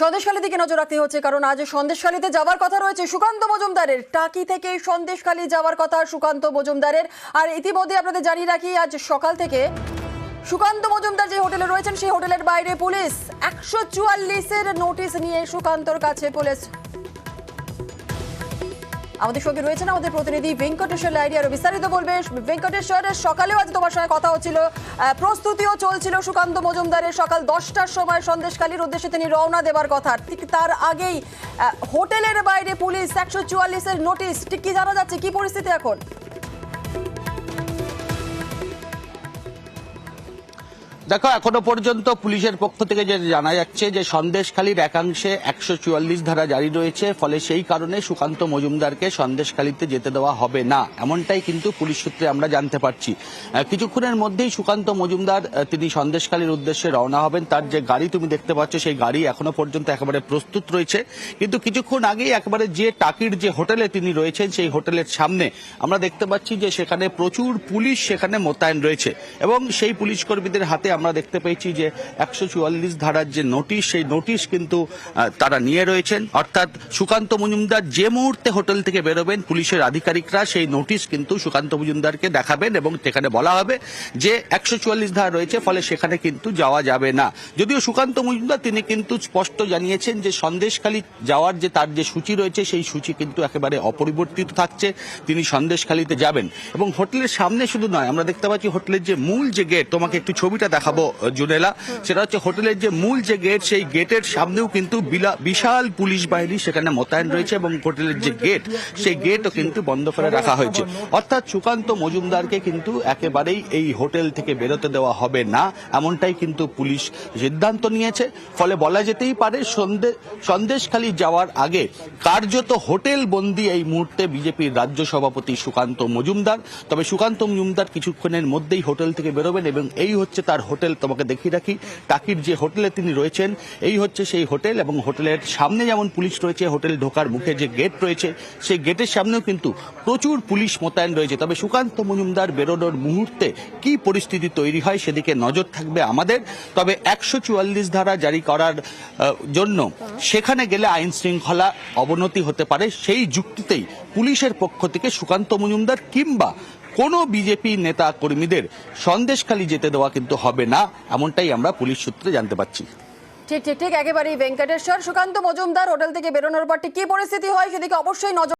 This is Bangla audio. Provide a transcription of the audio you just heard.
সন্দেশখালী দিকে নজর রাখতে হচ্ছে, কারণ আজ সন্দেশখালীতে যাওয়ার কথা রয়েছে সুকান্ত মজুমদারের। টাকি থেকে সন্দেশখালী যাওয়ার কথা সুকান্ত মজুমদারের। আর ইতিমধ্যে আপনাদের জানিয়ে রাখি, আজ সকাল থেকে সুকান্ত মজুমদার যে হোটেলে রয়েছেন সেই হোটেলের বাইরে পুলিশ 144-এর নোটিশ নিয়ে সুকান্তর কাছে পুলিশ। আমাদের সঙ্গে রয়েছেন আমাদের প্রতিনিধি ভেঙ্কটেশ্বর লাইরি, আরো বিস্তারিত বলবে। ভেঙ্কটেশ্বর, সকালেও আজ তোমার সঙ্গে কথা হচ্ছিল, প্রস্তুতিও চলছিল সুকান্ত মজুমদারের। সকাল 10টার সময় সন্দেশখালীর উদ্দেশ্যে তিনি রওনা দেবার কথা, ঠিক তার আগেই হোটেলের বাইরে পুলিশ 144-এর নোটিশ। ঠিক কি জানা যাচ্ছে, কি পরিস্থিতি এখন? দেখো, এখনো পর্যন্ত পুলিশের পক্ষ থেকে যে জানা যাচ্ছে যে সন্দেশখালীর একাংশে 144 ধারা জারি রয়েছে, ফলে সেই কারণে সুকান্ত মজুমদারকে সন্দেশখালীতে যেতে দেওয়া হবে না, এমনটাই কিন্তু পুলিশ সূত্রে আমরা জানতে পারছি। কিছুক্ষণের মধ্যেই সুকান্ত মজুমদার তিনি সন্দেশখালীর উদ্দেশ্যে রওনা হবেন। তার যে গাড়ি তুমি দেখতে পাচ্ছ সেই গাড়ি এখনো পর্যন্ত একেবারে প্রস্তুত রয়েছে, কিন্তু কিছুক্ষণ আগেই একেবারে যে টাকির যে হোটেলে তিনি রয়েছেন সেই হোটেলের সামনে আমরা দেখতে পাচ্ছি যে সেখানে প্রচুর পুলিশ সেখানে মোতায়েন রয়েছে, এবং সেই পুলিশ কর্মীদের হাতে আমরা দেখতে পেয়েছি যে 144 ধারার যে নোটিশ, সেই নোটিশ কিন্তু তারা নিয়ে রয়েছেন। অর্থাৎ সুকান্ত মজুমদার যে মুহূর্তে হোটেল থেকে বেরোবেন, পুলিশের আধিকারিকরা সেই নোটিশ কিন্তু সুকান্ত মজুমদারকে দেখাবেন এবং সেখানে বলা হবে যে 144 ধারা রয়েছে, ফলে সেখানে কিন্তু যাওয়া যাবে না। যদিও সুকান্ত মজুমদার তিনি কিন্তু স্পষ্ট জানিয়েছেন যে সন্দেশখালী যাওয়ার যে তার যে সূচি রয়েছে সেই সূচি কিন্তু একেবারে অপরিবর্তিত থাকছে, তিনি সন্দেশখালীতে যাবেন। এবং হোটেলের সামনে শুধু নয়, আমরা দেখতে পাচ্ছি হোটেলের যে মূল যে গেট, তোমাকে একটু ছবিটা দেখাবো জুনেলা, সেটা হচ্ছে হোটেলের যে মূল যে গেট, সেই গেটের সামনেও কিন্তু বিশাল পুলিশ বাহিনী সেখানে মোতায়েন রয়েছে, এবং হোটেলের যে গেট সেই গেটও কিন্তু বন্ধ করে রাখা হয়েছে। অর্থাৎ সুকান্ত মজুমদারকে কিন্তু একেবারেই এই হোটেল থেকে বেরোতে দেওয়া হবে না, এমনটাই কিন্তু পুলিশ সিদ্ধান্ত নিয়েছে। ফলে বলা যেতেই পারে সন্দেশখালী যাওয়ার আগে কার্যত হোটেল বন্দি এই মুহূর্তে বিজেপির রাজ্য সভাপতি সুকান্ত মজুমদার। তবে সুকান্ত মজুমদার কিছুক্ষণের মধ্যেই হোটেল থেকে বেরোবেন, এবং এই হচ্ছে তার হোটেল। তোমাকে দেখিয়ে রাখি, টাকির যে হোটেলে তিনি রয়েছেন এই হচ্ছে সেই হোটেল, এবং হোটেলের সামনে যেমন পুলিশ রয়েছে, হোটেল ঢোকার মুখে যে গেট রয়েছে সেই গেটের সামনেও কিন্তু প্রচুর পুলিশ মোতায়েন রয়েছে। তবে সুকান্ত মজুমদার বেরোনোর মুহূর্তে কি পরিস্থিতি তৈরি হয় সেদিকে নজর থাকবে আমাদের। তবে 144 ধারা জারি করার জন্য সেখানে গেলে আইন শৃঙ্খলা অবনতি হতে পারে, সেই যুক্তিতেই পুলিশের পক্ষ থেকে সুকান্ত মজুমদার কিংবা কোনো বিজেপি নেতা কর্মীদের সন্দেশখালী যেতে দেওয়া কিন্তু হবে না, এমনটাই আমরা পুলিশ সূত্রে জানতে পারছি। ঠিক ঠিক ঠিক একেবারেই ভেঙ্কটেশ্বর। সুকান্ত মজুমদার হোটেল থেকে বেরোনোর পর ঠিক কি পরিস্থিতি হয় সেদিকে অবশ্যই নজর